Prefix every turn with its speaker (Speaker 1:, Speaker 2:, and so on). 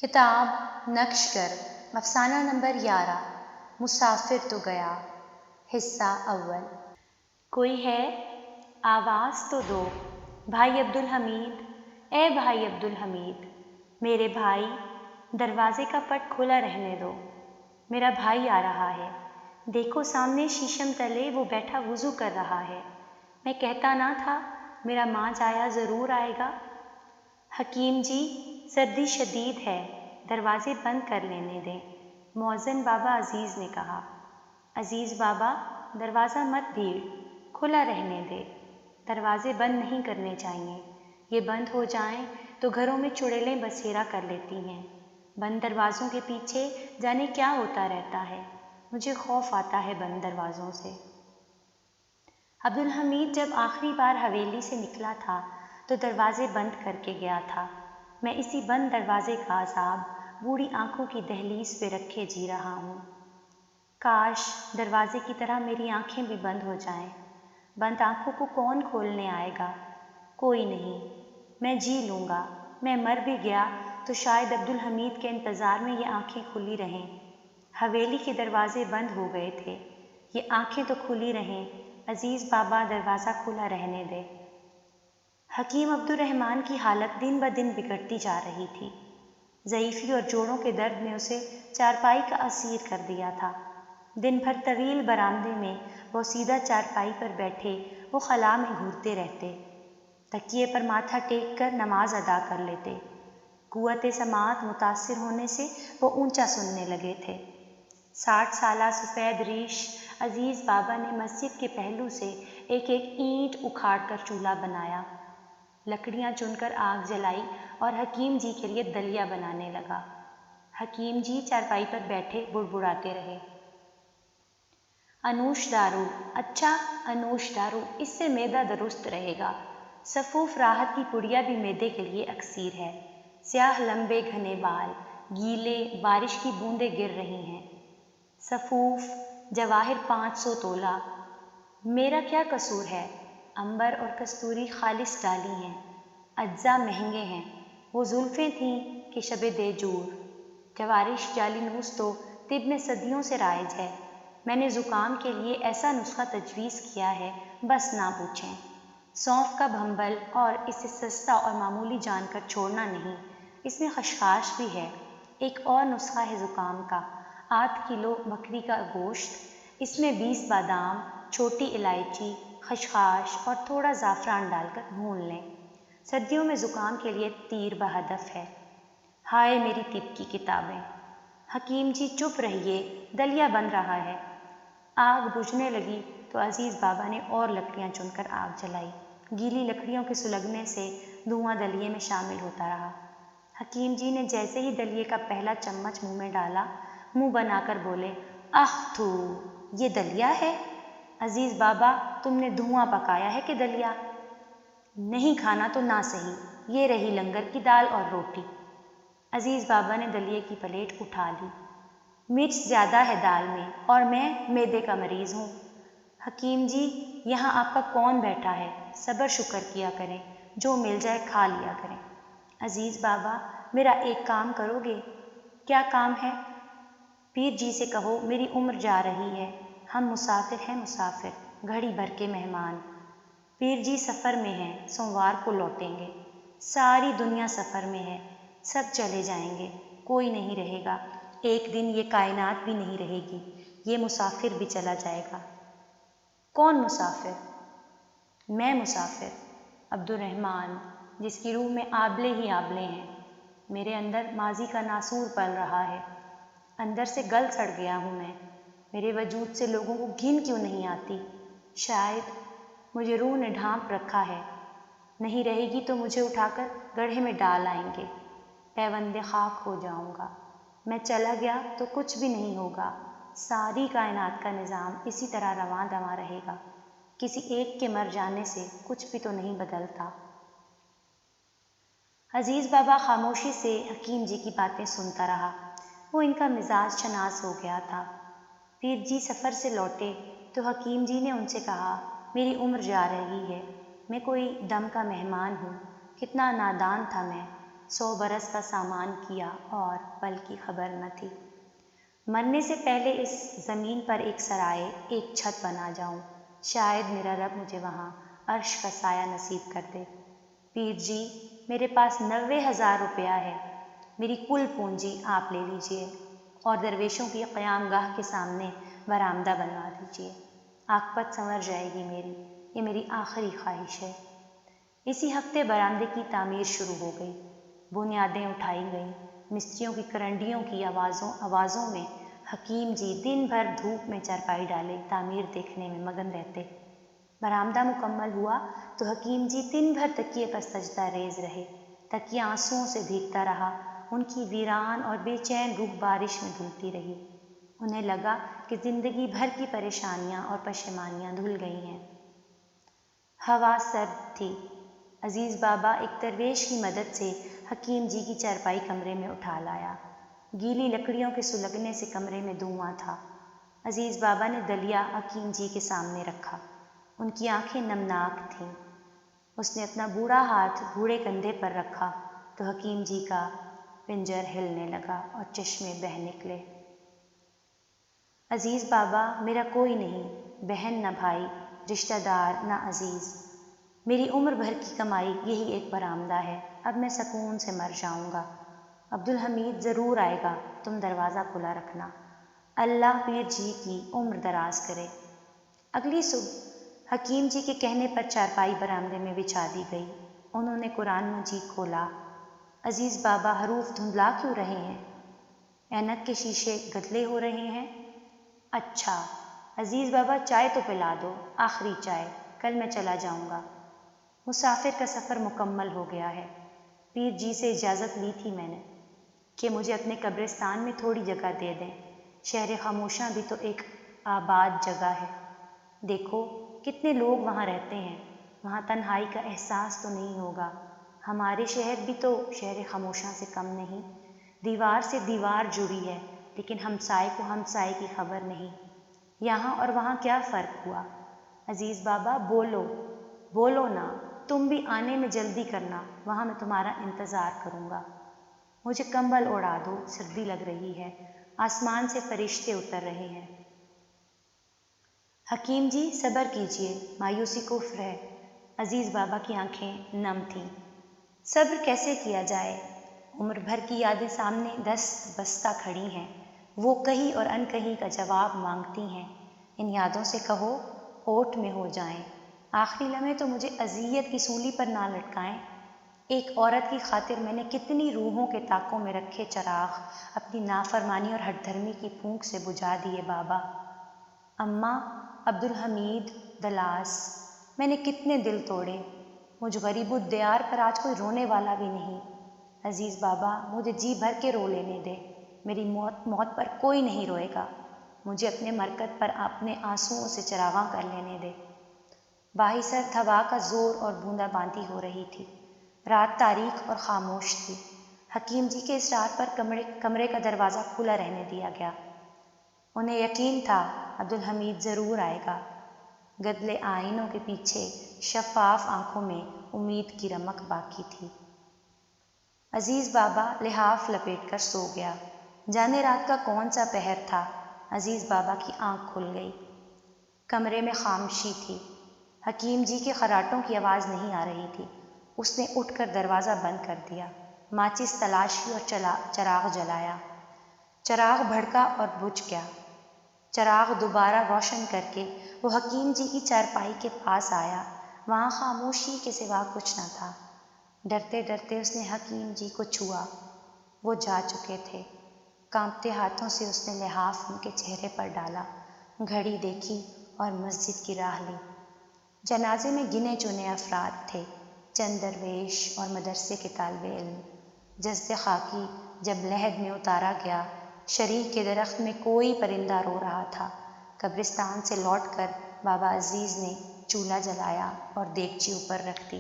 Speaker 1: کتاب نقشگر افسانہ نمبر 11 مسافر تو گیا حصہ اول۔ کوئی ہے آواز تو دو، بھائی عبدالحمید، اے بھائی عبدالحمید، میرے بھائی دروازے کا پٹ کھلا رہنے دو، میرا بھائی آ رہا ہے، دیکھو سامنے شیشم تلے وہ بیٹھا وضو کر رہا ہے، میں کہتا نہ تھا میرا ماں آیا ضرور آئے گا۔ حکیم جی سردی شدید ہے، دروازے بند کر لینے دیں، مؤذن بابا عزیز نے کہا۔ عزیز بابا دروازہ مت بھیڑ، کھلا رہنے دے، دروازے بند نہیں کرنے چاہیے، یہ بند ہو جائیں تو گھروں میں چڑیلیں بسیرا کر لیتی ہیں، بند دروازوں کے پیچھے جانے کیا ہوتا رہتا ہے، مجھے خوف آتا ہے بند دروازوں سے۔ عبدالحمید جب آخری بار حویلی سے نکلا تھا تو دروازے بند کر کے گیا تھا، میں اسی بند دروازے کا عذاب بوڑھی آنکھوں کی دہلیز پہ رکھے جی رہا ہوں۔ کاش دروازے کی طرح میری آنکھیں بھی بند ہو جائیں، بند آنکھوں کو کون کھولنے آئے گا؟ کوئی نہیں، میں جی لوں گا، میں مر بھی گیا تو شاید عبدالحمید کے انتظار میں یہ آنکھیں کھلی رہیں۔ حویلی کے دروازے بند ہو گئے تھے، یہ آنکھیں تو کھلی رہیں، عزیز بابا دروازہ کھلا رہنے دے۔ حکیم عبدالرحمن کی حالت دن بدن بگڑتی جا رہی تھی، ضعیفی اور جوڑوں کے درد نے اسے چارپائی کا اسیر کر دیا تھا۔ دن بھر طویل برآمدے میں بوسیدہ چارپائی پر بیٹھے وہ خلا میں گھورتے رہتے، تکیے پر ماتھا ٹیک کر نماز ادا کر لیتے، قوت سماعت متاثر ہونے سے وہ اونچا سننے لگے تھے۔ 60 سالہ سفید ریش عزیز بابا نے مسجد کے پہلو سے ایک ایک اینٹ اکھاڑ کر چولہا بنایا، لکڑیاں چن کر آگ جلائی اور حکیم جی کے لیے دلیا بنانے لگا۔ حکیم جی چارپائی پر بیٹھے بڑبڑاتے رہے۔ انوش دارو، اچھا انوش دارو، اس سے معدہ درست رہے گا۔ صفوف راحت کی پڑیا بھی معدے کے لیے اکسیر ہے۔ سیاہ لمبے گھنے بال، گیلے، بارش کی بوندیں گر رہی ہیں۔ صفوف جواہر 500 تولہ، میرا کیا قصور ہے؟ عنبر اور کستوری خالص ڈالی ہیں، اجزا مہنگے ہیں، وہ زلفیں تھیں کہ شب دیجور۔ جوارش جالینوس تو طب میں صدیوں سے رائج ہے، میں نے زکام کے لیے ایسا نسخہ تجویز کیا ہے بس نہ پوچھیں۔ سونف کا بھنبل، اور اسے سستا اور معمولی جان کر چھوڑنا نہیں، اس میں خشخاش بھی ہے۔ ایک اور نسخہ ہے زکام کا، 8 کلو بکری کا گوشت، اس میں 20 بادام، چھوٹی الائچی، خشخاش اور تھوڑا زعفران ڈال کر بھون لیں۔ سردیوں میں زکام کے لیے تیر بہدف ہے۔ ہائے میری طب کی کتابیں! حکیم جی چپ رہیے، دلیا بن رہا ہے۔ آگ بجھنے لگی تو عزیز بابا نے اور لکڑیاں چن کر آگ جلائی، گیلی لکڑیوں کے سلگنے سے دھواں دلیے میں شامل ہوتا رہا۔ حکیم جی نے جیسے ہی دلیے کا پہلا چمچ منہ میں ڈالا، منہ بنا کر بولے، آہ تھو، یہ دلیا ہے؟ عزیز بابا تم نے دھواں پکایا ہے کہ دلیا؟ نہیں کھانا تو نہ سہی، یہ رہی لنگر کی دال اور روٹی۔ عزیز بابا نے دلیے کی پلیٹ اٹھا لی۔ مرچ زیادہ ہے دال میں اور میں معدے کا مریض ہوں۔ حکیم جی یہاں آپ کا کون بیٹھا ہے، صبر شکر کیا کریں، جو مل جائے کھا لیا کریں۔ عزیز بابا میرا ایک کام کرو گے؟ کیا کام ہے؟ پیر جی سے کہو میری عمر جا رہی ہے، ہم مسافر ہیں مسافر، گھڑی بھر کے مہمان۔ پیر جی سفر میں ہیں، سوموار کو لوٹیں گے۔ ساری دنیا سفر میں ہے، سب چلے جائیں گے، کوئی نہیں رہے گا، ایک دن یہ کائنات بھی نہیں رہے گی، یہ مسافر بھی چلا جائے گا۔ کون مسافر؟ میں مسافر، عبدالرحمن، جس کی روح میں آبلے ہی آبلے ہیں۔ میرے اندر ماضی کا ناسور پل رہا ہے، اندر سے گل سڑ گیا ہوں میں، میرے وجود سے لوگوں کو گھن کیوں نہیں آتی؟ شاید مجھے روح نے ڈھانپ رکھا ہے، نہیں رہے گی تو مجھے اٹھا کر گڑھے میں ڈال آئیں گے، پیوند خاک ہو جاؤں گا۔ میں چلا گیا تو کچھ بھی نہیں ہوگا، ساری کائنات کا نظام اسی طرح رواں دواں رہے گا، کسی ایک کے مر جانے سے کچھ بھی تو نہیں بدلتا۔ عزیز بابا خاموشی سے حکیم جی کی باتیں سنتا رہا، وہ ان کا مزاج شناس ہو گیا تھا۔ پیر جی سفر سے لوٹے تو حکیم جی نے ان سے کہا، میری عمر جا رہی ہے، میں کوئی دم کا مہمان ہوں، کتنا نادان تھا میں، 100 برس کا سامان کیا اور پل کی خبر نہ تھی۔ مرنے سے پہلے اس زمین پر ایک سرائے، ایک چھت بنا جاؤں، شاید میرا رب مجھے وہاں عرش کا سایہ نصیب کر دے۔ پیر جی، میرے پاس 90,000 روپیہ ہے، میری کل پونجی آپ لے لیجئے اور درویشوں کی قیام گاہ کے سامنے برآمدہ بنوا دیجئے۔ عاقبت سنور جائے گی میری، یہ میری آخری خواہش ہے۔ اسی ہفتے برآمدے کی تعمیر شروع ہو گئی، بنیادیں اٹھائی گئیں۔ مستریوں کی کرنڈیوں کی آوازوں میں حکیم جی دن بھر دھوپ میں چارپائی ڈالے تعمیر دیکھنے میں مگن رہتے۔ برآمدہ مکمل ہوا تو حکیم جی دن بھر تکیے پر سجدہ ریز رہے۔ تکیہ آنسوؤں سے بھیگتا رہا، ان کی ویران اور بے چین روح بارش میں دھلتی رہی۔ انہیں لگا کہ زندگی بھر کی پریشانیاں اور پشیمانیاں دھل گئی ہیں۔ ہوا سرد تھی۔ عزیز بابا ایک درویش کی مدد سے حکیم جی کی چارپائی کمرے میں اٹھا لایا۔ گیلی لکڑیوں کے سلگنے سے کمرے میں دھواں تھا۔ عزیز بابا نے دلیا حکیم جی کے سامنے رکھا۔ ان کی آنکھیں نمناک تھیں۔ اس نے اپنا بوڑھا ہاتھ بوڑھے کندھے پر رکھا تو حکیم جی کا پنجر ہلنے لگا اور چشمے بہہ نکلے۔ عزیز بابا، میرا کوئی نہیں، بہن نہ بھائی، رشتہ دار نہ عزیز، میری عمر بھر کی کمائی یہی ایک برآمدہ ہے، اب میں سکون سے مر جاؤں گا۔ عبدالحمید ضرور آئے گا، تم دروازہ کھلا رکھنا۔ اللہ پیر جی کی عمر دراز کرے۔ اگلی صبح حکیم جی کے کہنے پر چارپائی برآمدے میں بچھا دی گئی۔ انہوں نے قرآن مجید کھولا۔ عزیز بابا، حروف دھندلا کیوں رہے ہیں؟ اینک کے شیشے گدلے ہو رہے ہیں؟ اچھا عزیز بابا، چائے تو پلا دو، آخری چائے، کل میں چلا جاؤں گا۔ مسافر کا سفر مکمل ہو گیا ہے۔ پیر جی سے اجازت لی تھی میں نے کہ مجھے اپنے قبرستان میں تھوڑی جگہ دے دیں۔ شہر خاموشاں بھی تو ایک آباد جگہ ہے، دیکھو کتنے لوگ وہاں رہتے ہیں، وہاں تنہائی کا احساس تو نہیں ہوگا۔ ہمارے شہر بھی تو شہر خاموشاں سے کم نہیں، دیوار سے دیوار جڑی ہے لیکن ہمسائے کو ہمسائے کی خبر نہیں۔ یہاں اور وہاں کیا فرق ہوا؟ عزیز بابا بولو، بولو نا، تم بھی آنے میں جلدی کرنا، وہاں میں تمہارا انتظار کروں گا۔ مجھے کمبل اوڑھا دو، سردی لگ رہی ہے، آسمان سے فرشتے اتر رہے ہیں۔ حکیم جی صبر کیجئے، مایوسی کفر ہے۔ عزیز بابا کی آنکھیں نم تھیں۔ صبر کیسے کیا جائے؟ عمر بھر کی یادیں سامنے دست بستہ کھڑی ہیں، وہ کہیں اور ان کہیں کا جواب مانگتی ہیں۔ ان یادوں سے کہو اوٹ میں ہو جائیں، آخری لمحے تو مجھے اذیت کی سولی پر نہ لٹکائیں۔ ایک عورت کی خاطر میں نے کتنی روحوں کے طاقوں میں رکھے چراغ اپنی نافرمانی اور ہٹ دھرمی کی پھونک سے بجھا دیے بابا۔ اماں، عبدالحمید، دلاس، میں نے کتنے دل توڑے، مجھ غریب الدیار پر آج کوئی رونے والا بھی نہیں۔ عزیز بابا، مجھے جی بھر کے رو لینے دے، میری موت پر کوئی نہیں روئے گا، مجھے اپنے مرکز پر اپنے آنسوؤں سے چراغاں کر لینے دے۔ باہی سرد ہوا کا زور اور بوندا باندی ہو رہی تھی۔ رات تاریک اور خاموش تھی۔ حکیم جی کے اصرار پر کمرے کا دروازہ کھلا رہنے دیا گیا۔ انہیں یقین تھا عبدالحمید ضرور آئے گا۔ گدلے آئینوں کے پیچھے شفاف آنکھوں میں امید کی رمق باقی تھی۔ عزیز بابا لحاف لپیٹ کر سو گیا۔ جانے رات کا کون سا پہر تھا، عزیز بابا کی آنکھ کھل گئی۔ کمرے میں خاموشی تھی۔ حکیم جی کے خراٹوں کی آواز نہیں آ رہی تھی۔ اس نے اٹھ کر دروازہ بند کر دیا، ماچس تلاشی اور چراغ جلایا۔ چراغ بھڑکا اور بجھ گیا۔ چراغ دوبارہ روشن کر کے وہ حکیم جی کی چارپائی کے پاس آیا۔ وہاں خاموشی کے سوا کچھ نہ تھا۔ ڈرتے ڈرتے اس نے حکیم جی کو چھوا، وہ جا چکے تھے۔ کانپتے ہاتھوں سے اس نے لحاف ان کے چہرے پر ڈالا، گھڑی دیکھی اور مسجد کی راہ لی۔ جنازے میں گنے چنے افراد تھے، چند درویش اور مدرسے کے طالب علم۔ جسد خاکی جب لحد میں اتارا گیا، شریک کے درخت میں کوئی پرندہ رو رہا تھا۔ قبرستان سے لوٹ کر بابا عزیز نے چولہا جلایا اور دیگچی اوپر رکھ دی۔